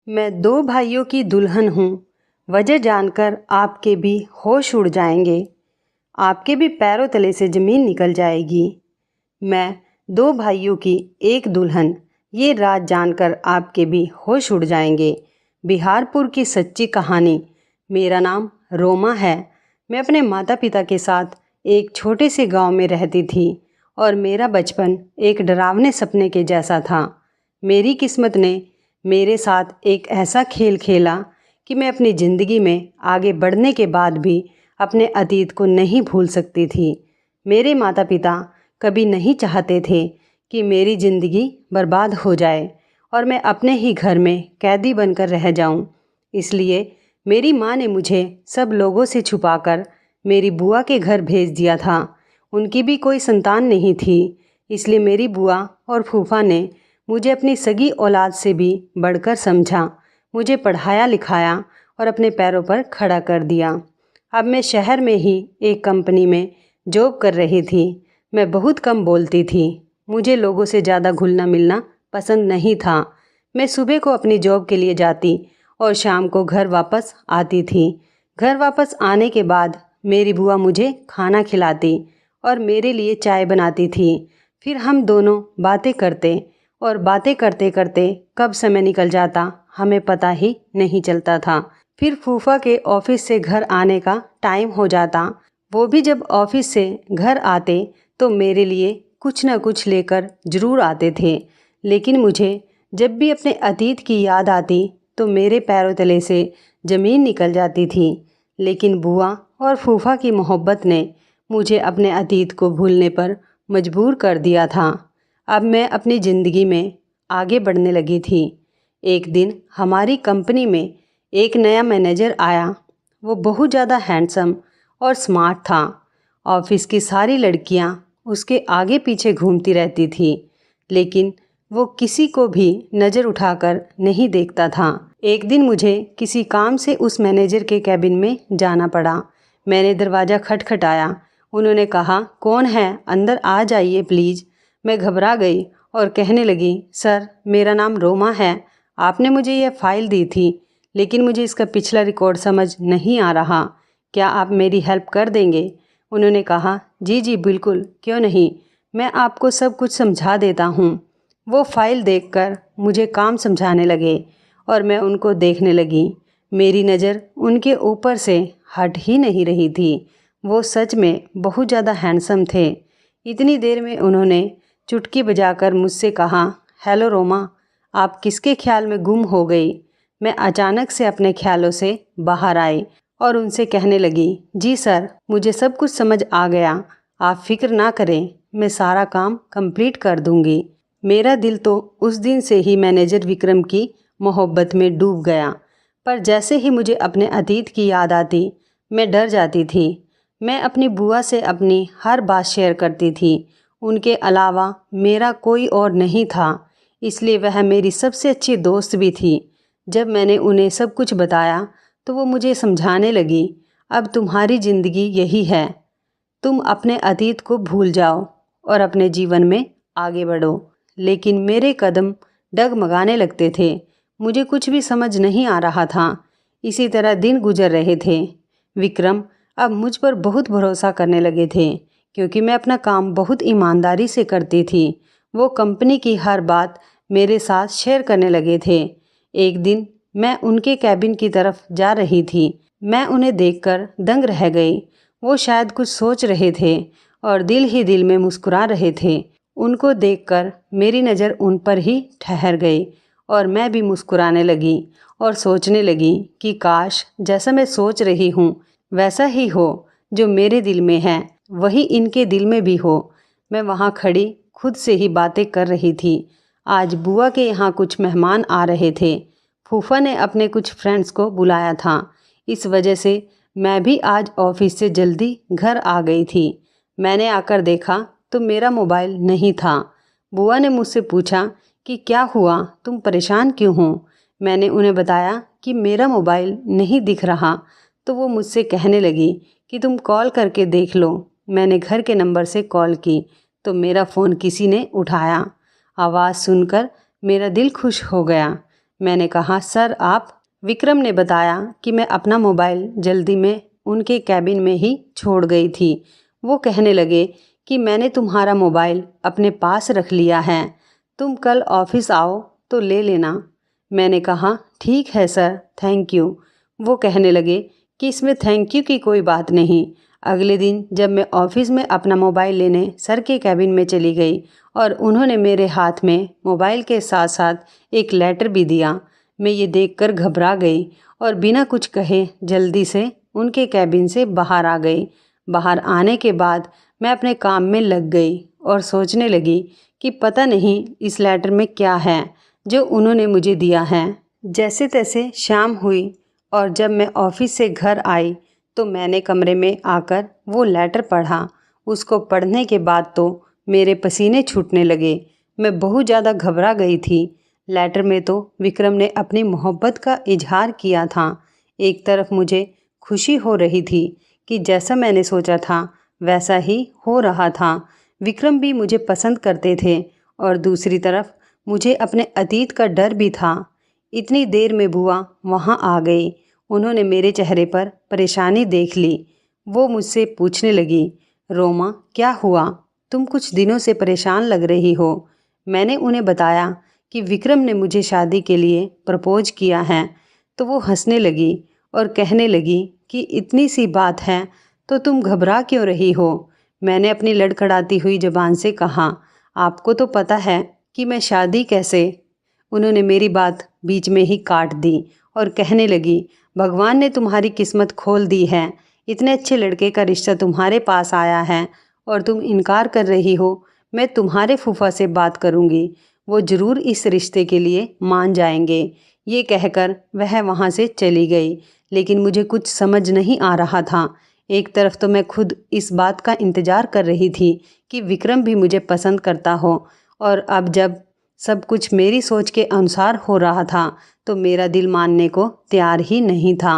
मैं दो भाइयों की दुल्हन हूँ। वजह जानकर आपके भी होश उड़ जाएंगे, आपके भी पैरों तले से ज़मीन निकल जाएगी। मैं दो भाइयों की एक दुल्हन, ये राज जानकर आपके भी होश उड़ जाएंगे। बिहारपुर की सच्ची कहानी। मेरा नाम रोमा है। मैं अपने माता पिता के साथ एक छोटे से गांव में रहती थी और मेरा बचपन एक डरावने सपने के जैसा था। मेरी किस्मत ने मेरे साथ एक ऐसा खेल खेला कि मैं अपनी ज़िंदगी में आगे बढ़ने के बाद भी अपने अतीत को नहीं भूल सकती थी। मेरे माता पिता कभी नहीं चाहते थे कि मेरी ज़िंदगी बर्बाद हो जाए और मैं अपने ही घर में कैदी बनकर रह जाऊं। इसलिए मेरी माँ ने मुझे सब लोगों से छुपाकर मेरी बुआ के घर भेज दिया था। उनकी भी कोई संतान नहीं थी, इसलिए मेरी बुआ और फूफा ने मुझे अपनी सगी औलाद से भी बढ़कर समझा। मुझे पढ़ाया लिखाया और अपने पैरों पर खड़ा कर दिया। अब मैं शहर में ही एक कंपनी में जॉब कर रही थी। मैं बहुत कम बोलती थी। मुझे लोगों से ज़्यादा घुलना मिलना पसंद नहीं था। मैं सुबह को अपनी जॉब के लिए जाती और शाम को घर वापस आती थी। घर वापस आने के बाद मेरी बुआ मुझे खाना खिलाती और मेरे लिए चाय बनाती थी। फिर हम दोनों बातें करते और बातें करते करते कब समय निकल जाता हमें पता ही नहीं चलता था। फिर फूफा के ऑफिस से घर आने का टाइम हो जाता। वो भी जब ऑफिस से घर आते तो मेरे लिए कुछ न कुछ लेकर ज़रूर आते थे। लेकिन मुझे जब भी अपने अतीत की याद आती तो मेरे पैरों तले से ज़मीन निकल जाती थी। लेकिन बुआ और फूफा की मोहब्बत ने मुझे अपने अतीत को भूलने पर मजबूर कर दिया था। अब मैं अपनी ज़िंदगी में आगे बढ़ने लगी थी। एक दिन हमारी कंपनी में एक नया मैनेजर आया। वो बहुत ज़्यादा हैंडसम और स्मार्ट था। ऑफिस की सारी लड़कियां उसके आगे पीछे घूमती रहती थी, लेकिन वो किसी को भी नज़र उठाकर नहीं देखता था। एक दिन मुझे किसी काम से उस मैनेजर के कैबिन में जाना पड़ा। मैंने दरवाज़ा खटखटाया। उन्होंने कहा, कौन है, अंदर आ जाइए प्लीज़। मैं घबरा गई और कहने लगी, सर मेरा नाम रोमा है। आपने मुझे यह फ़ाइल दी थी, लेकिन मुझे इसका पिछला रिकॉर्ड समझ नहीं आ रहा। क्या आप मेरी हेल्प कर देंगे? उन्होंने कहा, जी जी बिल्कुल, क्यों नहीं, मैं आपको सब कुछ समझा देता हूँ। वो फ़ाइल देखकर मुझे काम समझाने लगे और मैं उनको देखने लगी। मेरी नज़र उनके ऊपर से हट ही नहीं रही थी। वो सच में बहुत ज़्यादा हैंडसम थे। इतनी देर में उन्होंने चुटकी बजाकर मुझसे कहा, हेलो रोमा, आप किसके ख्याल में गुम हो गई? मैं अचानक से अपने ख्यालों से बाहर आई और उनसे कहने लगी, जी सर, मुझे सब कुछ समझ आ गया। आप फिक्र ना करें, मैं सारा काम कंप्लीट कर दूंगी। मेरा दिल तो उस दिन से ही मैनेजर विक्रम की मोहब्बत में डूब गया। पर जैसे ही मुझे अपने अतीत की याद आती, मैं डर जाती थी। मैं अपनी बुआ से अपनी हर बात शेयर करती थी। उनके अलावा मेरा कोई और नहीं था, इसलिए वह मेरी सबसे अच्छी दोस्त भी थी। जब मैंने उन्हें सब कुछ बताया तो वो मुझे समझाने लगी, अब तुम्हारी ज़िंदगी यही है, तुम अपने अतीत को भूल जाओ और अपने जीवन में आगे बढ़ो। लेकिन मेरे कदम डगमगाने लगते थे। मुझे कुछ भी समझ नहीं आ रहा था। इसी तरह दिन गुजर रहे थे। विक्रम अब मुझ पर बहुत भरोसा करने लगे थे, क्योंकि मैं अपना काम बहुत ईमानदारी से करती थी। वो कंपनी की हर बात मेरे साथ शेयर करने लगे थे। एक दिन मैं उनके कैबिन की तरफ जा रही थी। मैं उन्हें देखकर दंग रह गई। वो शायद कुछ सोच रहे थे और दिल ही दिल में मुस्कुरा रहे थे। उनको देखकर मेरी नज़र उन पर ही ठहर गई और मैं भी मुस्कुराने लगी और सोचने लगी कि काश जैसा मैं सोच रही हूँ वैसा ही हो, जो मेरे दिल में है वही इनके दिल में भी हो। मैं वहाँ खड़ी खुद से ही बातें कर रही थी। आज बुआ के यहाँ कुछ मेहमान आ रहे थे। फूफा ने अपने कुछ फ्रेंड्स को बुलाया था। इस वजह से मैं भी आज ऑफिस से जल्दी घर आ गई थी। मैंने आकर देखा तो मेरा मोबाइल नहीं था। बुआ ने मुझसे पूछा कि क्या हुआ, तुम परेशान क्यों हो? मैंने उन्हें बताया कि मेरा मोबाइल नहीं दिख रहा। तो वो मुझसे कहने लगी कि तुम कॉल करके देख लो। मैंने घर के नंबर से कॉल की तो मेरा फ़ोन किसी ने उठाया। आवाज़ सुनकर मेरा दिल खुश हो गया। मैंने कहा, सर आप। विक्रम ने बताया कि मैं अपना मोबाइल जल्दी में उनके कैबिन में ही छोड़ गई थी। वो कहने लगे कि मैंने तुम्हारा मोबाइल अपने पास रख लिया है, तुम कल ऑफिस आओ तो ले लेना। मैंने कहा, ठीक है सर, थैंक यू। वो कहने लगे कि इसमें थैंक यू की कोई बात नहीं। अगले दिन जब मैं ऑफिस में अपना मोबाइल लेने सर के कैबिन में चली गई और उन्होंने मेरे हाथ में मोबाइल के साथ साथ एक लेटर भी दिया, मैं ये देखकर घबरा गई और बिना कुछ कहे जल्दी से उनके कैबिन से बाहर आ गई। बाहर आने के बाद मैं अपने काम में लग गई और सोचने लगी कि पता नहीं इस लेटर में क्या है जो उन्होंने मुझे दिया है। जैसे तैसे शाम हुई और जब मैं ऑफिस से घर आई तो मैंने कमरे में आकर वो लेटर पढ़ा। उसको पढ़ने के बाद तो मेरे पसीने छूटने लगे। मैं बहुत ज़्यादा घबरा गई थी। लेटर में तो विक्रम ने अपनी मोहब्बत का इजहार किया था। एक तरफ मुझे खुशी हो रही थी कि जैसा मैंने सोचा था वैसा ही हो रहा था, विक्रम भी मुझे पसंद करते थे, और दूसरी तरफ मुझे अपने अतीत का डर भी था। इतनी देर में बुआ वहाँ आ गई। उन्होंने मेरे चेहरे पर परेशानी देख ली। वो मुझसे पूछने लगी, रोमा क्या हुआ, तुम कुछ दिनों से परेशान लग रही हो। मैंने उन्हें बताया कि विक्रम ने मुझे शादी के लिए प्रपोज किया है। तो वो हंसने लगी और कहने लगी कि इतनी सी बात है तो तुम घबरा क्यों रही हो। मैंने अपनी लड़खड़ाती हुई ज़बान से कहा, आपको तो पता है कि मैं शादी कैसे। उन्होंने मेरी बात बीच में ही काट दी और कहने लगी, भगवान ने तुम्हारी किस्मत खोल दी है, इतने अच्छे लड़के का रिश्ता तुम्हारे पास आया है और तुम इनकार कर रही हो। मैं तुम्हारे फूफा से बात करूँगी, वो ज़रूर इस रिश्ते के लिए मान जाएंगे। ये कहकर वह वहाँ से चली गई। लेकिन मुझे कुछ समझ नहीं आ रहा था। एक तरफ तो मैं खुद इस बात का इंतज़ार कर रही थी कि विक्रम भी मुझे पसंद करता हो, और अब जब सब कुछ मेरी सोच के अनुसार हो रहा था तो मेरा दिल मानने को तैयार ही नहीं था।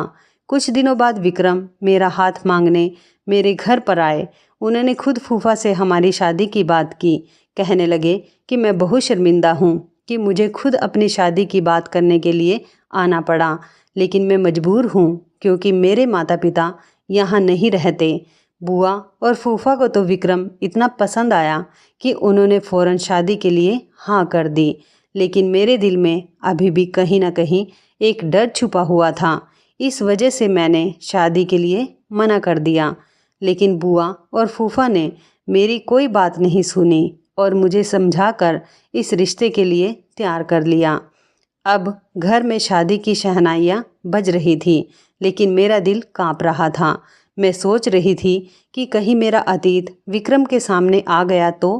कुछ दिनों बाद विक्रम मेरा हाथ मांगने मेरे घर पर आए। उन्होंने खुद फूफा से हमारी शादी की बात की। कहने लगे कि मैं बहुत शर्मिंदा हूँ कि मुझे खुद अपनी शादी की बात करने के लिए आना पड़ा, लेकिन मैं मजबूर हूँ क्योंकि मेरे माता पिता यहाँ नहीं रहते। बुआ और फूफा को तो विक्रम इतना पसंद आया कि उन्होंने फ़ौरन शादी के लिए हाँ कर दी। लेकिन मेरे दिल में अभी भी कहीं ना कहीं एक डर छुपा हुआ था। इस वजह से मैंने शादी के लिए मना कर दिया। लेकिन बुआ और फूफा ने मेरी कोई बात नहीं सुनी और मुझे समझाकर इस रिश्ते के लिए तैयार कर लिया। अब घर में शादी की शहनाइयाँ बज रही थी, लेकिन मेरा दिल काँप रहा था। मैं सोच रही थी कि कहीं मेरा अतीत विक्रम के सामने आ गया तो।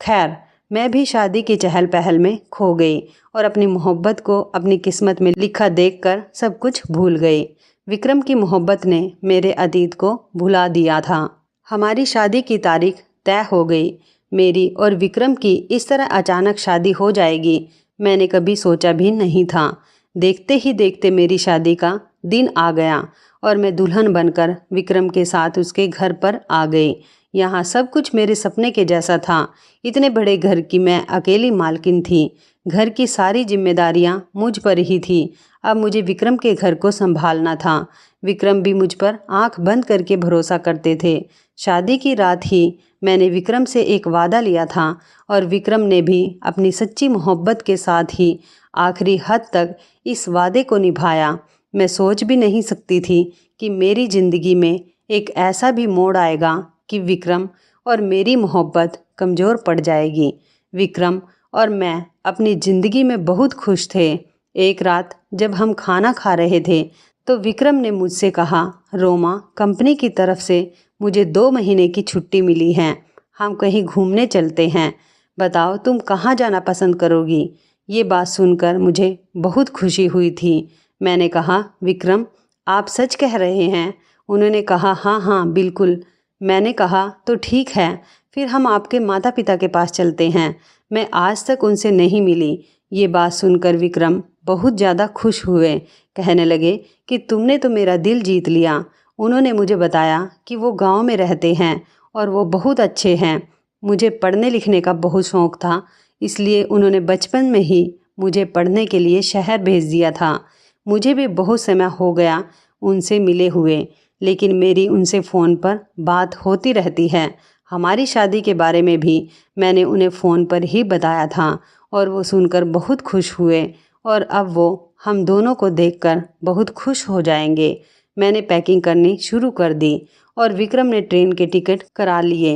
खैर, मैं भी शादी की चहल पहल में खो गई और अपनी मोहब्बत को अपनी किस्मत में लिखा देखकर सब कुछ भूल गई। विक्रम की मोहब्बत ने मेरे अतीत को भुला दिया था। हमारी शादी की तारीख तय हो गई। मेरी और विक्रम की इस तरह अचानक शादी हो जाएगी मैंने कभी सोचा भी नहीं था। देखते ही देखते मेरी शादी का दिन आ गया और मैं दुल्हन बनकर विक्रम के साथ उसके घर पर आ गई। यहाँ सब कुछ मेरे सपने के जैसा था। इतने बड़े घर की मैं अकेली मालकिन थी। घर की सारी जिम्मेदारियाँ मुझ पर ही थी। अब मुझे विक्रम के घर को संभालना था। विक्रम भी मुझ पर आंख बंद करके भरोसा करते थे। शादी की रात ही मैंने विक्रम से एक वादा लिया था और विक्रम ने भी अपनी सच्ची मोहब्बत के साथ ही आखिरी हद तक इस वादे को निभाया। मैं सोच भी नहीं सकती थी कि मेरी ज़िंदगी में एक ऐसा भी मोड़ आएगा कि विक्रम और मेरी मोहब्बत कमज़ोर पड़ जाएगी। विक्रम और मैं अपनी ज़िंदगी में बहुत खुश थे। एक रात जब हम खाना खा रहे थे तो विक्रम ने मुझसे कहा, रोमा, कंपनी की तरफ से मुझे 2 महीने की छुट्टी मिली है, हम कहीं घूमने चलते हैं। बताओ तुम कहाँ जाना पसंद करोगी। ये बात सुनकर मुझे बहुत खुशी हुई थी। मैंने कहा, विक्रम आप सच कह रहे हैं। उन्होंने कहा, हाँ हाँ बिल्कुल। मैंने कहा, तो ठीक है, फिर हम आपके माता पिता के पास चलते हैं। मैं आज तक उनसे नहीं मिली। ये बात सुनकर विक्रम बहुत ज़्यादा खुश हुए। कहने लगे कि तुमने तो मेरा दिल जीत लिया। उन्होंने मुझे बताया कि वो गांव में रहते हैं और वो बहुत अच्छे हैं। मुझे पढ़ने लिखने का बहुत शौक़ था, इसलिए उन्होंने बचपन में ही मुझे पढ़ने के लिए शहर भेज दिया था। मुझे भी बहुत समय हो गया उनसे मिले हुए, लेकिन मेरी उनसे फ़ोन पर बात होती रहती है। हमारी शादी के बारे में भी मैंने उन्हें फ़ोन पर ही बताया था और वो सुनकर बहुत खुश हुए और अब वो हम दोनों को देखकर बहुत खुश हो जाएंगे। मैंने पैकिंग करनी शुरू कर दी और विक्रम ने ट्रेन के टिकट करा लिए।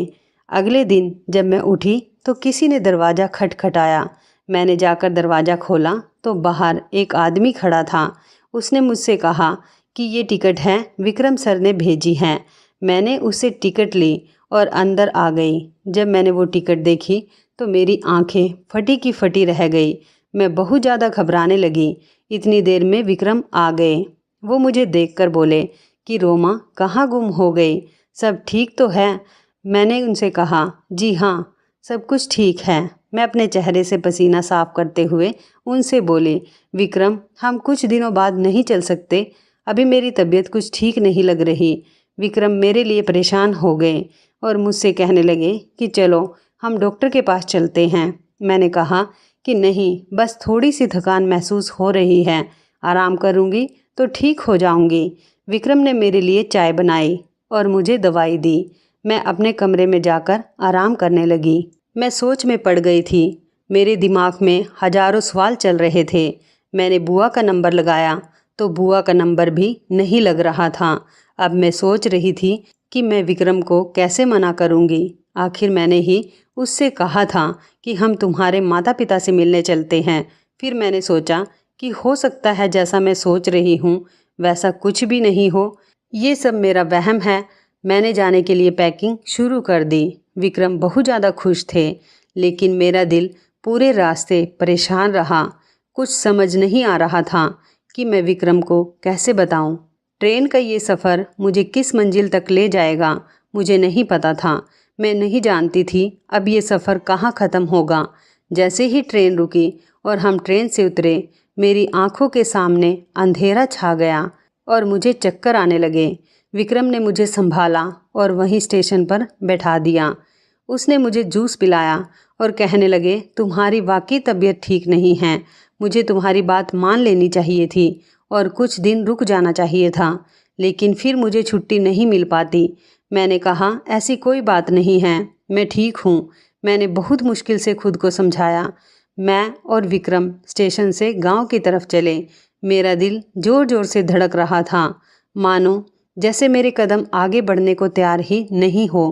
अगले दिन जब मैं उठी तो किसी ने दरवाज़ा खटखटाया। मैंने जाकर दरवाज़ा खोला तो बाहर एक आदमी खड़ा था। उसने मुझसे कहा कि ये टिकट है, विक्रम सर ने भेजी हैं। मैंने उससे टिकट ली और अंदर आ गई। जब मैंने वो टिकट देखी तो मेरी आंखें फटी की फटी रह गई। मैं बहुत ज़्यादा घबराने लगी। इतनी देर में विक्रम आ गए। वो मुझे देखकर बोले कि रोमा कहाँ गुम हो गई, सब ठीक तो है? मैंने उनसे कहा जी हाँ, सब कुछ ठीक है। मैं अपने चेहरे से पसीना साफ करते हुए उनसे बोली, विक्रम हम कुछ दिनों बाद नहीं चल सकते? अभी मेरी तबीयत कुछ ठीक नहीं लग रही। विक्रम मेरे लिए परेशान हो गए और मुझसे कहने लगे कि चलो हम डॉक्टर के पास चलते हैं। मैंने कहा कि नहीं, बस थोड़ी सी थकान महसूस हो रही है, आराम करूँगी तो ठीक हो जाऊँगी। विक्रम ने मेरे लिए चाय बनाई और मुझे दवाई दी। मैं अपने कमरे में जाकर आराम करने लगी। मैं सोच में पड़ गई थी। मेरे दिमाग में हजारों सवाल चल रहे थे। मैंने बुआ का नंबर लगाया तो बुआ का नंबर भी नहीं लग रहा था। अब मैं सोच रही थी कि मैं विक्रम को कैसे मना करूँगी। आखिर मैंने ही उससे कहा था कि हम तुम्हारे माता पिता से मिलने चलते हैं। फिर मैंने सोचा कि हो सकता है जैसा मैं सोच रही हूँ वैसा कुछ भी नहीं हो, ये सब मेरा वहम है। मैंने जाने के लिए पैकिंग शुरू कर दी। विक्रम बहुत ज़्यादा खुश थे, लेकिन मेरा दिल पूरे रास्ते परेशान रहा। कुछ समझ नहीं आ रहा था कि मैं विक्रम को कैसे बताऊं। ट्रेन का ये सफ़र मुझे किस मंजिल तक ले जाएगा मुझे नहीं पता था। मैं नहीं जानती थी अब ये सफ़र कहाँ ख़त्म होगा। जैसे ही ट्रेन रुकी और हम ट्रेन से उतरे, मेरी आंखों के सामने अंधेरा छा गया और मुझे चक्कर आने लगे। विक्रम ने मुझे संभाला और वहीं स्टेशन पर बैठा दिया। उसने मुझे जूस पिलाया और कहने लगे तुम्हारी वाकई तबीयत ठीक नहीं है, मुझे तुम्हारी बात मान लेनी चाहिए थी और कुछ दिन रुक जाना चाहिए था, लेकिन फिर मुझे छुट्टी नहीं मिल पाती। मैंने कहा ऐसी कोई बात नहीं है, मैं ठीक हूँ। मैंने बहुत मुश्किल से खुद को समझाया। मैं और विक्रम स्टेशन से गांव की तरफ चले। मेरा दिल ज़ोर ज़ोर से धड़क रहा था, मानो जैसे मेरे कदम आगे बढ़ने को तैयार ही नहीं हो।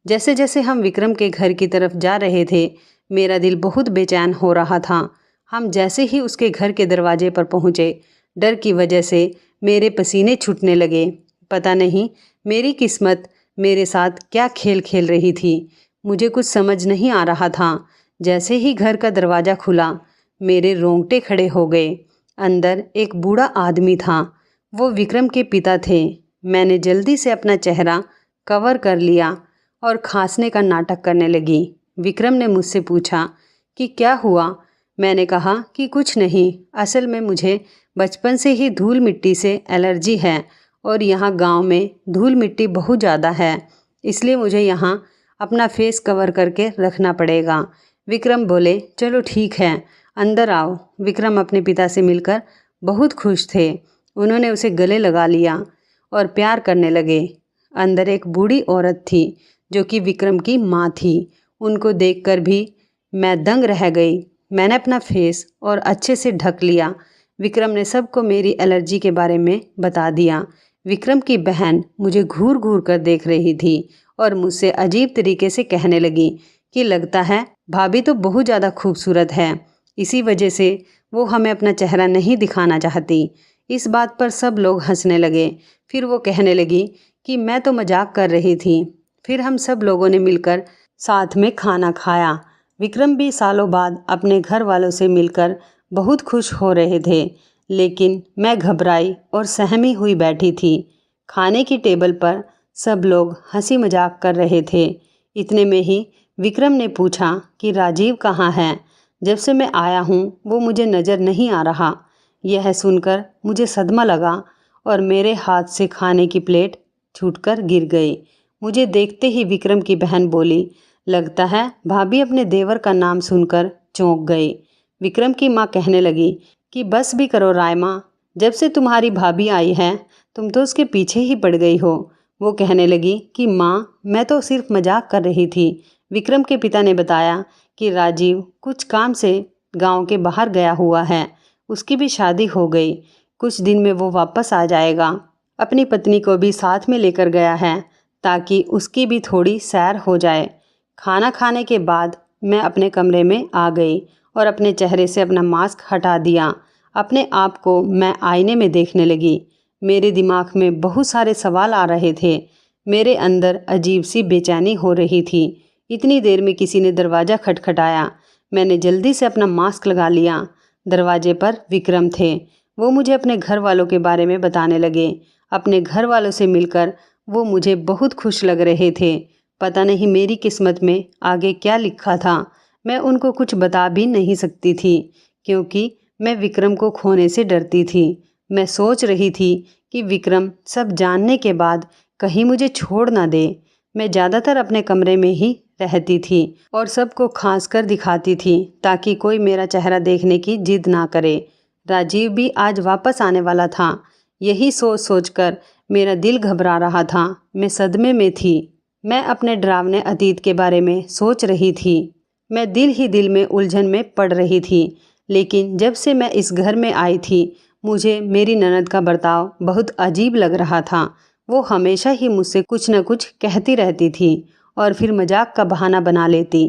जैसे जैसे हम विक्रम के घर की तरफ जा रहे थे, मेरा दिल बहुत बेचैन हो रहा था। हम जैसे ही उसके घर के दरवाजे पर पहुँचे, डर की वजह से मेरे पसीने छूटने लगे। पता नहीं मेरी किस्मत मेरे साथ क्या खेल खेल रही थी। मुझे कुछ समझ नहीं आ रहा था। जैसे ही घर का दरवाज़ा खुला, मेरे रोंगटे खड़े हो गए। अंदर एक बूढ़ा आदमी था। वो विक्रम के पिता थे। मैंने जल्दी से अपना चेहरा कवर कर लिया और खांसने का नाटक करने लगी। विक्रम ने मुझसे पूछा कि क्या हुआ। मैंने कहा कि कुछ नहीं, असल में मुझे बचपन से ही धूल मिट्टी से एलर्जी है और यहाँ गांव में धूल मिट्टी बहुत ज़्यादा है, इसलिए मुझे यहाँ अपना फेस कवर करके रखना पड़ेगा। विक्रम बोले चलो ठीक है, अंदर आओ। विक्रम अपने पिता से मिलकर बहुत खुश थे। उन्होंने उसे गले लगा लिया और प्यार करने लगे। अंदर एक बूढ़ी औरत थी जो कि विक्रम की माँ थी। उनको देखकर भी मैं दंग रह गई। मैंने अपना फेस और अच्छे से ढक लिया। विक्रम ने सबको मेरी एलर्जी के बारे में बता दिया। विक्रम की बहन मुझे घूर घूर कर देख रही थी और मुझसे अजीब तरीके से कहने लगी कि लगता है भाभी तो बहुत ज़्यादा खूबसूरत है, इसी वजह से वो हमें अपना चेहरा नहीं दिखाना चाहती। इस बात पर सब लोग हंसने लगे। फिर वो कहने लगी कि मैं तो मजाक कर रही थी। फिर हम सब लोगों ने मिलकर साथ में खाना खाया। विक्रम भी सालों बाद अपने घर वालों से मिलकर बहुत खुश हो रहे थे, लेकिन मैं घबराई और सहमी हुई बैठी थी। खाने की टेबल पर सब लोग हंसी मजाक कर रहे थे। इतने में ही विक्रम ने पूछा कि राजीव कहाँ है। जब से मैं आया हूँ वो मुझे नज़र नहीं आ रहा। यह सुनकर मुझे सदमा लगा और मेरे हाथ से खाने की प्लेट छूटकर गिर गई। मुझे देखते ही विक्रम की बहन बोली, लगता है भाभी अपने देवर का नाम सुनकर चौंक गई। विक्रम की माँ कहने लगी कि बस भी करो रायमा, जब से तुम्हारी भाभी आई है तुम तो उसके पीछे ही पड़ गई हो। वो कहने लगी कि माँ, मैं तो सिर्फ मजाक कर रही थी। विक्रम के पिता ने बताया कि राजीव कुछ काम से गांव के बाहर गया हुआ है, उसकी भी शादी हो गई, कुछ दिन में वो वापस आ जाएगा। अपनी पत्नी को भी साथ में लेकर गया है ताकि उसकी भी थोड़ी सैर हो जाए। खाना खाने के बाद मैं अपने कमरे में आ गई और अपने चेहरे से अपना मास्क हटा दिया। अपने आप को मैं आईने में देखने लगी। मेरे दिमाग में बहुत सारे सवाल आ रहे थे। मेरे अंदर अजीब सी बेचैनी हो रही थी। इतनी देर में किसी ने दरवाज़ा खटखटाया। मैंने जल्दी से अपना मास्क लगा लिया। दरवाजे पर विक्रम थे। वो मुझे अपने घर वालों के बारे में बताने लगे। अपने घर वालों से मिलकर वो मुझे बहुत खुश लग रहे थे। पता नहीं मेरी किस्मत में आगे क्या लिखा था। मैं उनको कुछ बता भी नहीं सकती थी क्योंकि मैं विक्रम को खोने से डरती थी। मैं सोच रही थी कि विक्रम सब जानने के बाद कहीं मुझे छोड़ ना दे। मैं ज़्यादातर अपने कमरे में ही रहती थी और सबको खांस कर दिखाती थी ताकि कोई मेरा चेहरा देखने की जिद ना करे। राजीव भी आज वापस आने वाला था। यही सोच सोचकर मेरा दिल घबरा रहा था। मैं सदमे में थी। मैं अपने डरावने अतीत के बारे में सोच रही थी। मैं दिल ही दिल में उलझन में पड़ रही थी। लेकिन जब से मैं इस घर में आई थी मुझे मेरी ननद का बर्ताव बहुत अजीब लग रहा था। वो हमेशा ही मुझसे कुछ न कुछ कहती रहती थी और फिर मजाक का बहाना बना लेती।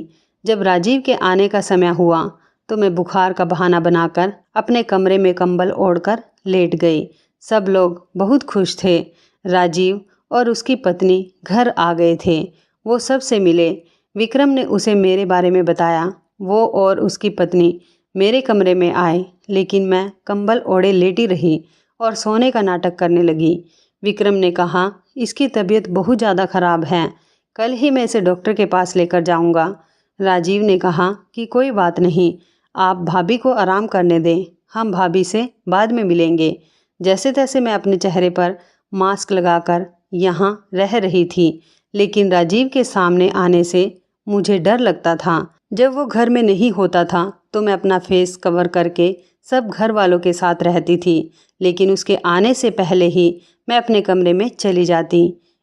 जब राजीव के आने का समय हुआ तो मैं बुखार का बहाना बनाकर अपने कमरे में कंबल ओढ़कर लेट गई। सब लोग बहुत खुश थे। राजीव और उसकी पत्नी घर आ गए थे। वो सबसे मिले। विक्रम ने उसे मेरे बारे में बताया। वो और उसकी पत्नी मेरे कमरे में आए, लेकिन मैं कंबल ओढ़े लेटी रही और सोने का नाटक करने लगी। विक्रम ने कहा, इसकी तबीयत बहुत ज़्यादा ख़राब है, कल ही मैं इसे डॉक्टर के पास लेकर जाऊंगा। राजीव ने कहा कि कोई बात नहीं, आप भाभी को आराम करने दें, हम भाभी से बाद में मिलेंगे। जैसे तैसे मैं अपने चेहरे पर मास्क लगाकर यहाँ रह रही थी, लेकिन राजीव के सामने आने से मुझे डर लगता था। जब वो घर में नहीं होता था तो मैं अपना फेस कवर करके सब घर वालों के साथ रहती थी, लेकिन उसके आने से पहले ही मैं अपने कमरे में चली जाती।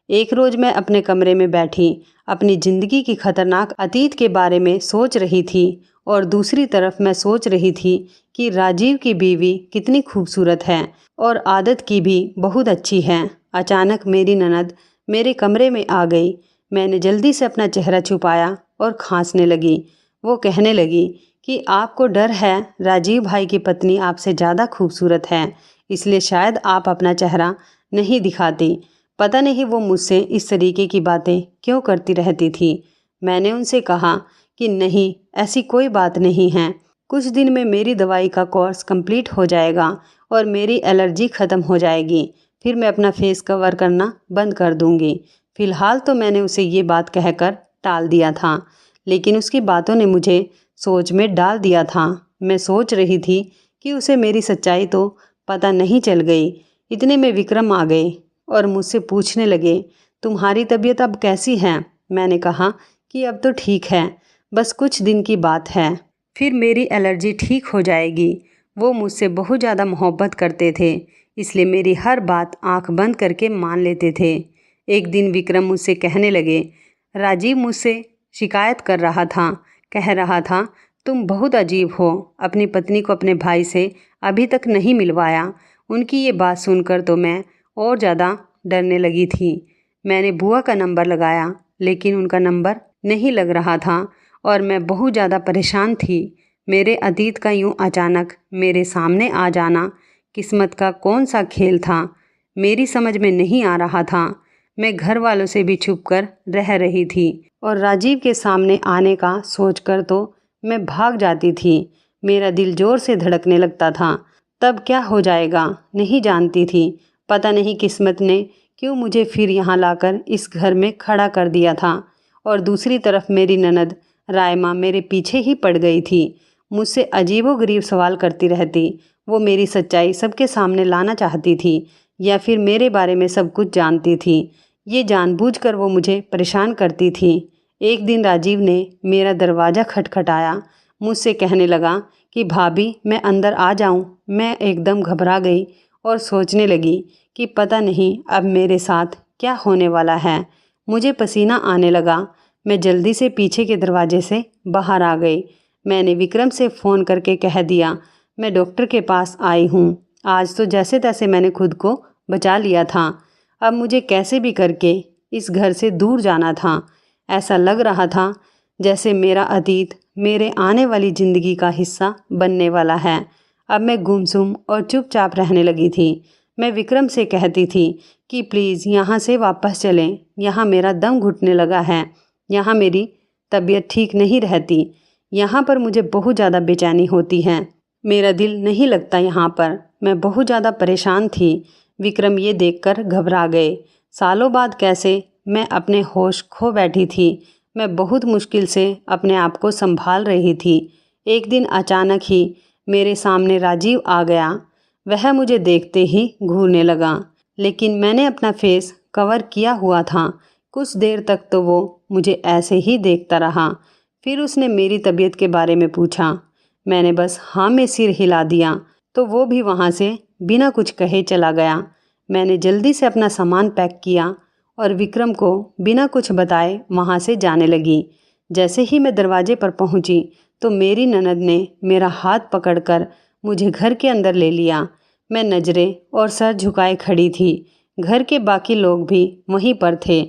एक रोज़ मैं अपने कमरे में बैठी अपनी ज़िंदगी की खतरनाक अतीत के बारे में सोच रही थी और दूसरी तरफ मैं सोच रही थी कि राजीव की बीवी कितनी खूबसूरत है और आदत की भी बहुत अच्छी है। अचानक मेरी ननद मेरे कमरे में आ गई। मैंने जल्दी से अपना चेहरा छुपाया और खांसने लगी। वो कहने लगी कि आपको डर है, राजीव भाई की पत्नी आपसे ज़्यादा खूबसूरत है, इसलिए शायद आप अपना चेहरा नहीं दिखाती। पता नहीं वो मुझसे इस तरीके की बातें क्यों करती रहती थी। मैंने उनसे कहा कि नहीं, ऐसी कोई बात नहीं है, कुछ दिन में मेरी दवाई का कोर्स कंप्लीट हो जाएगा और मेरी एलर्जी ख़त्म हो जाएगी, फिर मैं अपना फेस कवर करना बंद कर दूँगी। फ़िलहाल तो मैंने उसे ये बात कहकर टाल दिया था, लेकिन उसकी बातों ने मुझे सोच में डाल दिया था। मैं सोच रही थी कि उसे मेरी सच्चाई तो पता नहीं चल गई। इतने में विक्रम आ गए और मुझसे पूछने लगे, तुम्हारी तबीयत अब कैसी है? मैंने कहा कि अब तो ठीक है, बस कुछ दिन की बात है, फिर मेरी एलर्जी ठीक हो जाएगी। वो मुझसे बहुत ज़्यादा मोहब्बत करते थे, इसलिए मेरी हर बात आंख बंद करके मान लेते थे। एक दिन विक्रम मुझसे कहने लगे, राजीव मुझसे शिकायत कर रहा था, कह रहा था तुम बहुत अजीब हो, अपनी पत्नी को अपने भाई से अभी तक नहीं मिलवाया। उनकी ये बात सुनकर तो मैं और ज़्यादा डरने लगी थी। मैंने बुआ का नंबर लगाया, लेकिन उनका नंबर नहीं लग रहा था और मैं बहुत ज़्यादा परेशान थी। मेरे अतीत का यूँ अचानक मेरे सामने आ जाना किस्मत का कौन सा खेल था, मेरी समझ में नहीं आ रहा था। मैं घर वालों से भी छुपकर रह रही थी और राजीव के सामने आने का सोचकर तो मैं भाग जाती थी। मेरा दिल ज़ोर से धड़कने लगता था। तब क्या हो जाएगा नहीं जानती थी। पता नहीं किस्मत ने क्यों मुझे फिर यहाँ लाकर इस घर में खड़ा कर दिया था। और दूसरी तरफ मेरी ननद रायमा मेरे पीछे ही पड़ गई थी। मुझसे अजीबोगरीब सवाल करती रहती। वो मेरी सच्चाई सबके सामने लाना चाहती थी या फिर मेरे बारे में सब कुछ जानती थी। ये जानबूझकर वो मुझे परेशान करती थी। एक दिन राजीव ने मेरा दरवाज़ा खटखटाया। मुझसे कहने लगा कि भाभी मैं अंदर आ जाऊं। मैं एकदम घबरा गई और सोचने लगी कि पता नहीं अब मेरे साथ क्या होने वाला है। मुझे पसीना आने लगा। मैं जल्दी से पीछे के दरवाजे से बाहर आ गई। मैंने विक्रम से फ़ोन करके कह दिया, मैं डॉक्टर के पास आई हूँ। आज तो जैसे तैसे मैंने खुद को बचा लिया था। अब मुझे कैसे भी करके इस घर से दूर जाना था। ऐसा लग रहा था जैसे मेरा अतीत मेरे आने वाली ज़िंदगी का हिस्सा बनने वाला है। अब मैं गुमसुम और चुपचाप रहने लगी थी। मैं विक्रम से कहती थी कि प्लीज़ यहाँ से वापस चलें। यहाँ मेरा दम घुटने लगा है। यहाँ मेरी तबीयत ठीक नहीं रहती। यहाँ पर मुझे बहुत ज़्यादा बेचैनी होती है। मेरा दिल नहीं लगता यहाँ पर। मैं बहुत ज़्यादा परेशान थी। विक्रम ये देखकर घबरा गए। सालों बाद कैसे मैं अपने होश खो बैठी थी। मैं बहुत मुश्किल से अपने आप को संभाल रही थी। एक दिन अचानक ही मेरे सामने राजीव आ गया। वह मुझे देखते ही घूरने लगा, लेकिन मैंने अपना फेस कवर किया हुआ था। कुछ देर तक तो वो मुझे ऐसे ही देखता रहा। फिर उसने मेरी तबीयत के बारे में पूछा। मैंने बस हाँ में सिर हिला दिया, तो वो भी वहाँ से बिना कुछ कहे चला गया। मैंने जल्दी से अपना सामान पैक किया और विक्रम को बिना कुछ बताए वहाँ से जाने लगी। जैसे ही मैं दरवाजे पर पहुँची तो मेरी ननद ने मेरा हाथ पकड़कर मुझे घर के अंदर ले लिया। मैं नज़रें और सर झुकाए खड़ी थी। घर के बाकी लोग भी वहीं पर थे।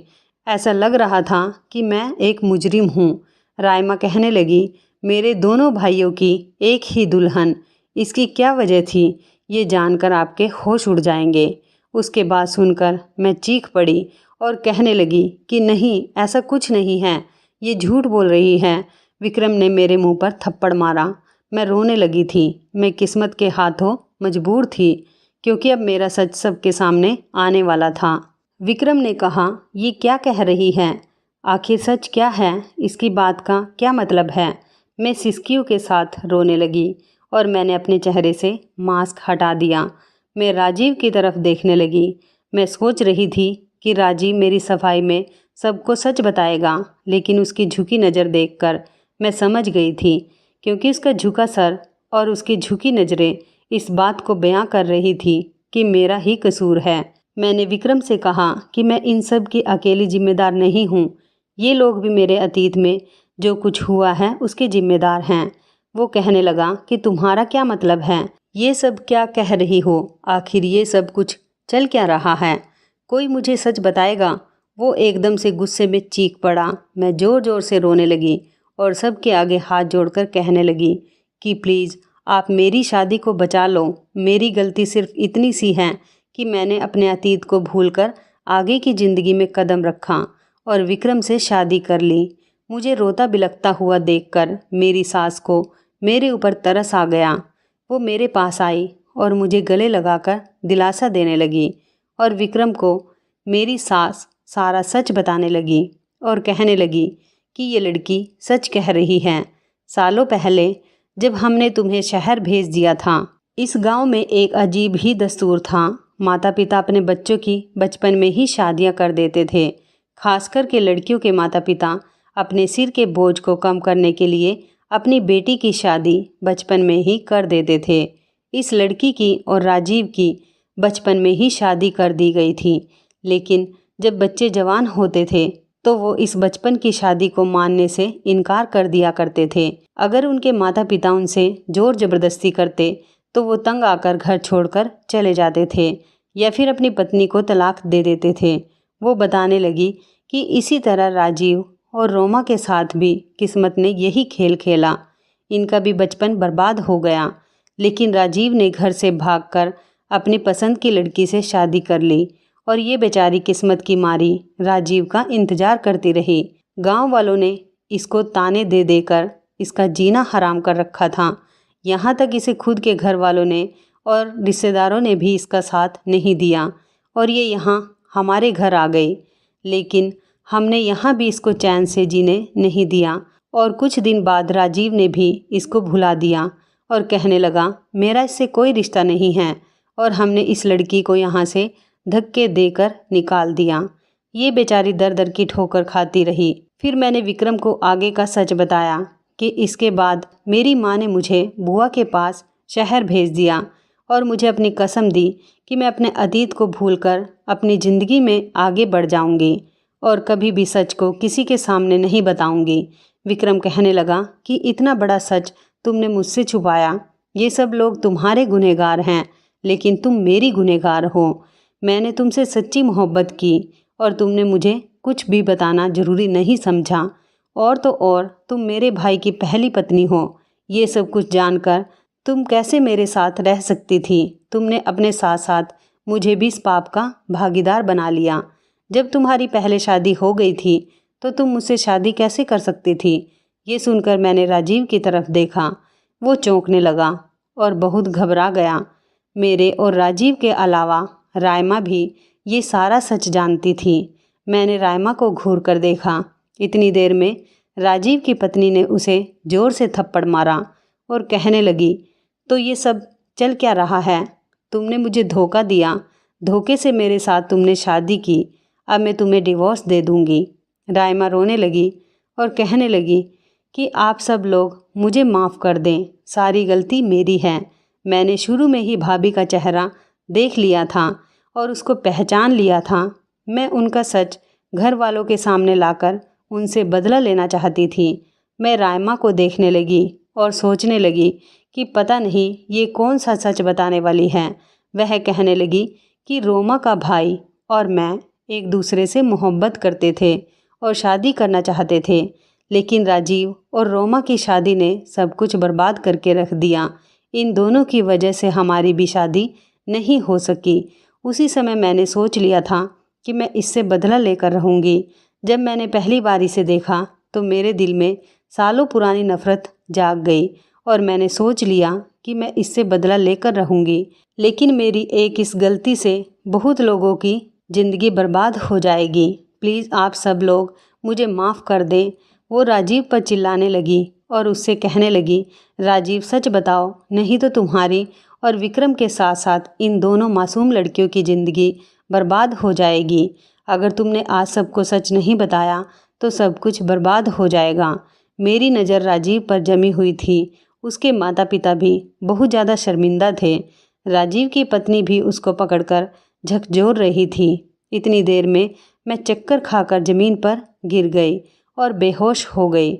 ऐसा लग रहा था कि मैं एक मुजरिम हूँ। राइमा कहने लगी, मेरे दोनों भाइयों की एक ही दुल्हन, इसकी क्या वजह थी? ये जानकर आपके होश उड़ जाएंगे। उसके बाद सुनकर मैं चीख पड़ी और कहने लगी कि नहीं, ऐसा कुछ नहीं है, ये झूठ बोल रही है। विक्रम ने मेरे मुंह पर थप्पड़ मारा। मैं रोने लगी थी। मैं किस्मत के हाथों मजबूर थी, क्योंकि अब मेरा सच सबके सामने आने वाला था। विक्रम ने कहा, ये क्या कह रही है? आखिर सच क्या है? इसकी बात का क्या मतलब है? मैं सिसकियों के साथ रोने लगी और मैंने अपने चेहरे से मास्क हटा दिया। मैं राजीव की तरफ देखने लगी। मैं सोच रही थी कि राजीव मेरी सफाई में सबको सच बताएगा, लेकिन उसकी झुकी नज़र देखकर मैं समझ गई थी, क्योंकि उसका झुका सर और उसकी झुकी नज़रें इस बात को बयां कर रही थी कि मेरा ही कसूर है। मैंने विक्रम से कहा कि मैं इन सब की अकेली जिम्मेदार नहीं हूँ। ये लोग भी मेरे अतीत में जो कुछ हुआ है उसके जिम्मेदार हैं। वो कहने लगा कि तुम्हारा क्या मतलब है? ये सब क्या कह रही हो? आखिर ये सब कुछ चल क्या रहा है? कोई मुझे सच बताएगा? वो एकदम से गुस्से में चीख पड़ा। मैं ज़ोर ज़ोर से रोने लगी और सबके आगे हाथ जोड़कर कहने लगी कि प्लीज़ आप मेरी शादी को बचा लो। मेरी गलती सिर्फ इतनी सी है कि मैंने अपने अतीत को भूलकर आगे की ज़िंदगी में कदम रखा और विक्रम से शादी कर ली। मुझे रोता बिलखता हुआ देखकर मेरी सास को मेरे ऊपर तरस आ गया। वो मेरे पास आई और मुझे गले लगाकर दिलासा देने लगी और विक्रम को मेरी सास सारा सच बताने लगी और कहने लगी कि ये लड़की सच कह रही है। सालों पहले जब हमने तुम्हें शहर भेज दिया था, इस गांव में एक अजीब ही दस्तूर था। माता पिता अपने बच्चों की बचपन में ही शादियां कर देते थे। खासकर के लड़कियों के माता पिता अपने सिर के बोझ को कम करने के लिए अपनी बेटी की शादी बचपन में ही कर देते थे। इस लड़की की और राजीव की बचपन में ही शादी कर दी गई थी, लेकिन जब बच्चे जवान होते थे तो वो इस बचपन की शादी को मानने से इनकार कर दिया करते थे। अगर उनके माता पिता उनसे जोर ज़बरदस्ती करते तो वो तंग आकर घर छोड़कर चले जाते थे या फिर अपनी पत्नी को तलाक दे देते थे। वो बताने लगी कि इसी तरह राजीव और रोमा के साथ भी किस्मत ने यही खेल खेला। इनका भी बचपन बर्बाद हो गया, लेकिन राजीव ने घर से भागकर अपनी पसंद की लड़की से शादी कर ली और ये बेचारी किस्मत की मारी राजीव का इंतज़ार करती रही। गांव वालों ने इसको ताने दे देकर इसका जीना हराम कर रखा था। यहाँ तक इसे खुद के घर वालों ने और रिश्तेदारों ने भी इसका साथ नहीं दिया और ये यहाँ हमारे घर आ गई। लेकिन हमने यहाँ भी इसको चैन से जीने नहीं दिया और कुछ दिन बाद राजीव ने भी इसको भुला दिया और कहने लगा, मेरा इससे कोई रिश्ता नहीं है, और हमने इस लड़की को यहाँ से धक्के देकर निकाल दिया। ये बेचारी दर दर की ठोकर खाती रही। फिर मैंने विक्रम को आगे का सच बताया कि इसके बाद मेरी माँ ने मुझे बुआ के पास शहर भेज दिया और मुझे अपनी कसम दी कि मैं अपने अतीत को भूलकर अपनी ज़िंदगी में आगे बढ़ जाऊंगी और कभी भी सच को किसी के सामने नहीं बताऊंगी। विक्रम कहने लगा कि इतना बड़ा सच तुमने मुझसे छुपाया। ये सब लोग तुम्हारे गुनहगार हैं, लेकिन तुम मेरी गुनहगार हो। मैंने तुमसे सच्ची मोहब्बत की और तुमने मुझे कुछ भी बताना ज़रूरी नहीं समझा। और तो और तुम मेरे भाई की पहली पत्नी हो। ये सब कुछ जानकर तुम कैसे मेरे साथ रह सकती थी? तुमने अपने साथ साथ मुझे भी इस पाप का भागीदार बना लिया। जब तुम्हारी पहले शादी हो गई थी तो तुम मुझसे शादी कैसे कर सकती थी? ये सुनकर मैंने राजीव की तरफ देखा। वो चौंकने लगा और बहुत घबरा गया। मेरे और राजीव के अलावा रायमा भी ये सारा सच जानती थी। मैंने रायमा को घूर कर देखा। इतनी देर में राजीव की पत्नी ने उसे जोर से थप्पड़ मारा और कहने लगी, तो ये सब चल क्या रहा है? तुमने मुझे धोखा दिया। धोखे से मेरे साथ तुमने शादी की। अब मैं तुम्हें डिवोर्स दे दूंगी। रायमा रोने लगी और कहने लगी कि आप सब लोग मुझे माफ़ कर दें। सारी गलती मेरी है। मैंने शुरू में ही भाभी का चेहरा देख लिया था और उसको पहचान लिया था। मैं उनका सच घर वालों के सामने लाकर उनसे बदला लेना चाहती थी। मैं रायमा को देखने लगी और सोचने लगी कि पता नहीं ये कौन सा सच बताने वाली है। वह कहने लगी कि रोमा का भाई और मैं एक दूसरे से मोहब्बत करते थे और शादी करना चाहते थे, लेकिन राजीव और रोमा की शादी ने सब कुछ बर्बाद करके रख दिया। इन दोनों की वजह से हमारी भी शादी नहीं हो सकी। उसी समय मैंने सोच लिया था कि मैं इससे बदला लेकर रहूँगी। जब मैंने पहली बार इसे देखा तो मेरे दिल में सालों पुरानी नफ़रत जाग गई और मैंने सोच लिया कि मैं इससे बदला लेकर रहूँगी। लेकिन मेरी एक इस गलती से बहुत लोगों की ज़िंदगी बर्बाद हो जाएगी। प्लीज़ आप सब लोग मुझे माफ़ कर दें। वो राजीव पर चिल्लाने लगी और उससे कहने लगी, राजीव सच बताओ, नहीं तो तुम्हारी और विक्रम के साथ साथ इन दोनों मासूम लड़कियों की ज़िंदगी बर्बाद हो जाएगी। अगर तुमने आज सबको सच नहीं बताया तो सब कुछ बर्बाद हो जाएगा। मेरी नज़र राजीव पर जमी हुई थी। उसके माता पिता भी बहुत ज़्यादा शर्मिंदा थे। राजीव की पत्नी भी उसको पकड़कर झकझोर रही थी। इतनी देर में मैं चक्कर खाकर ज़मीन पर गिर गई और बेहोश हो गई।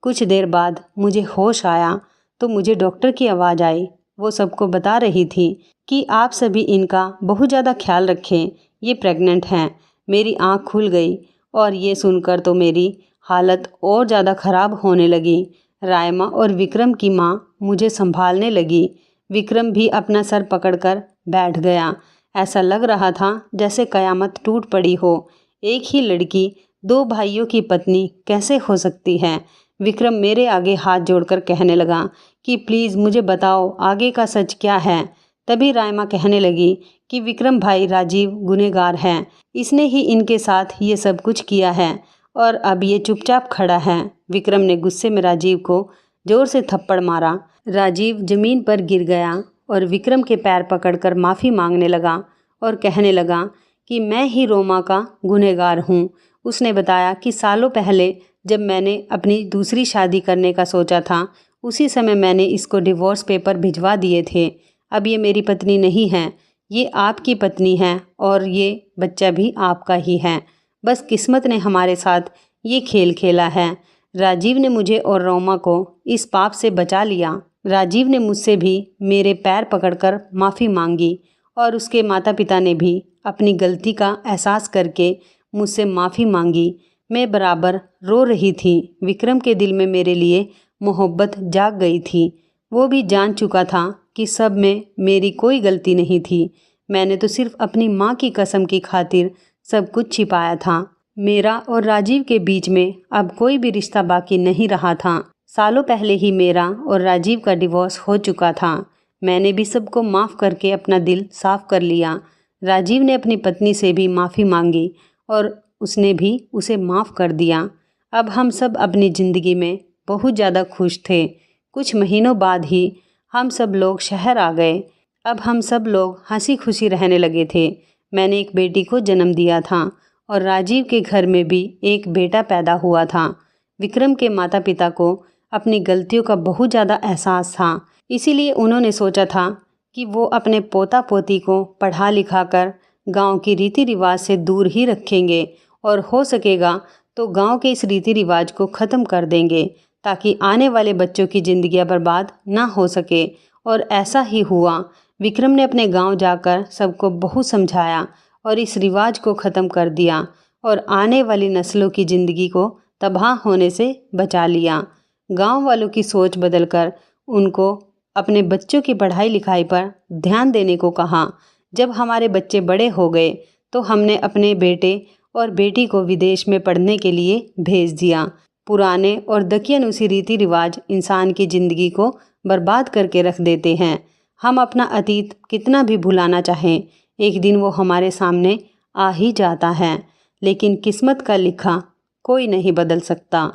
कुछ देर बाद मुझे होश आया तो मुझे डॉक्टर की आवाज़ आई। वो सबको बता रही थी कि आप सभी इनका बहुत ज़्यादा ख्याल रखें, ये प्रेग्नेंट हैं। मेरी आँख खुल गई और ये सुनकर तो मेरी हालत और ज़्यादा ख़राब होने लगी। रायमा और विक्रम की माँ मुझे संभालने लगी। विक्रम भी अपना सर पकड़कर बैठ गया। ऐसा लग रहा था जैसे कयामत टूट पड़ी हो। एक ही लड़की दो भाइयों की पत्नी कैसे हो सकती है? विक्रम मेरे आगे हाथ जोड़कर कहने लगा कि प्लीज़ मुझे बताओ आगे का सच क्या है। तभी रायमा कहने लगी कि विक्रम भाई राजीव गुनहगार है। इसने ही इनके साथ ये सब कुछ किया है और अब ये चुपचाप खड़ा है। विक्रम ने गुस्से में राजीव को जोर से थप्पड़ मारा। राजीव ज़मीन पर गिर गया और विक्रम के पैर पकड़कर माफ़ी मांगने लगा और कहने लगा कि मैं ही रोमा का गुनहगार हूँ। उसने बताया कि सालों पहले जब मैंने अपनी दूसरी शादी करने का सोचा था, उसी समय मैंने इसको डिवोर्स पेपर भिजवा दिए थे। अब ये मेरी पत्नी नहीं है, ये आपकी पत्नी है और ये बच्चा भी आपका ही है। बस किस्मत ने हमारे साथ ये खेल खेला है। राजीव ने मुझे और रोमा को इस पाप से बचा लिया। राजीव ने मुझसे भी मेरे पैर पकड़कर माफ़ी मांगी और उसके माता पिता ने भी अपनी गलती का एहसास करके मुझसे माफ़ी मांगी। मैं बराबर रो रही थी। विक्रम के दिल में मेरे लिए मोहब्बत जाग गई थी। वो भी जान चुका था कि सब में मेरी कोई गलती नहीं थी। मैंने तो सिर्फ अपनी माँ की कसम की खातिर सब कुछ छिपाया था। मेरा और राजीव के बीच में अब कोई भी रिश्ता बाकी नहीं रहा था। सालों पहले ही मेरा और राजीव का डिवोर्स हो चुका था। मैंने भी सबको माफ़ करके अपना दिल साफ कर लिया। राजीव ने अपनी पत्नी से भी माफ़ी मांगी और उसने भी उसे माफ़ कर दिया। अब हम सब अपनी ज़िंदगी में बहुत ज़्यादा खुश थे। कुछ महीनों बाद ही हम सब लोग शहर आ गए। अब हम सब लोग हंसी खुशी रहने लगे थे। मैंने एक बेटी को जन्म दिया था और राजीव के घर में भी एक बेटा पैदा हुआ था। विक्रम के माता पिता को अपनी गलतियों का बहुत ज़्यादा एहसास था। इसीलिए उन्होंने सोचा था कि वो अपने पोता पोती को पढ़ा लिखा कर गाँव की रीति रिवाज से दूर ही रखेंगे और हो सकेगा तो गाँव के इस रीति रिवाज को ख़त्म कर देंगे ताकि आने वाले बच्चों की ज़िंदगियाँ बर्बाद ना हो सके। और ऐसा ही हुआ। विक्रम ने अपने गांव जाकर सबको बहुत समझाया और इस रिवाज को ख़त्म कर दिया और आने वाली नस्लों की ज़िंदगी को तबाह होने से बचा लिया। गांव वालों की सोच बदलकर उनको अपने बच्चों की पढ़ाई लिखाई पर ध्यान देने को कहा। जब हमारे बच्चे बड़े हो गए तो हमने अपने बेटे और बेटी को विदेश में पढ़ने के लिए भेज दिया। पुराने और दकियानूसी रीति रिवाज इंसान की ज़िंदगी को बर्बाद करके रख देते हैं। हम अपना अतीत कितना भी भुलाना चाहें, एक दिन वो हमारे सामने आ ही जाता है, लेकिन किस्मत का लिखा कोई नहीं बदल सकता।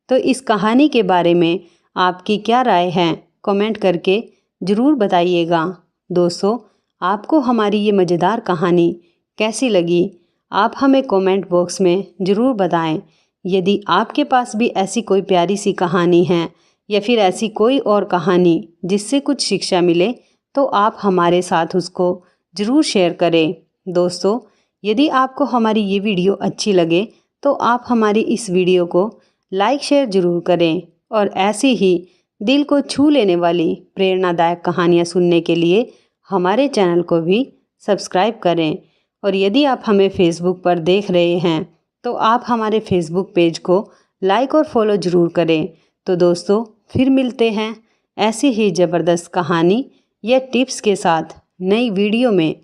तो इस कहानी के बारे में आपकी क्या राय है, कमेंट करके ज़रूर बताइएगा। दोस्तों, आपको हमारी ये मज़ेदार कहानी कैसी लगी, आप हमें कमेंट बॉक्स में ज़रूर बताएं। यदि आपके पास भी ऐसी कोई प्यारी सी कहानी है या फिर ऐसी कोई और कहानी जिससे कुछ शिक्षा मिले तो आप हमारे साथ उसको ज़रूर शेयर करें। दोस्तों, यदि आपको हमारी ये वीडियो अच्छी लगे तो आप हमारी इस वीडियो को लाइक शेयर ज़रूर करें और ऐसी ही दिल को छू लेने वाली प्रेरणादायक कहानियाँ सुनने के लिए हमारे चैनल को भी सब्सक्राइब करें। और यदि आप हमें फेसबुक पर देख रहे हैं तो आप हमारे फेसबुक पेज को लाइक और फॉलो ज़रूर करें। तो दोस्तों, फिर मिलते हैं ऐसी ही ज़बरदस्त कहानी या टिप्स के साथ नई वीडियो में।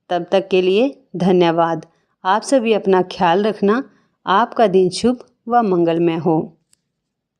तब तक के लिए धन्यवाद। आप सभी अपना ख्याल रखना। आपका दिन शुभ व मंगलमय हो।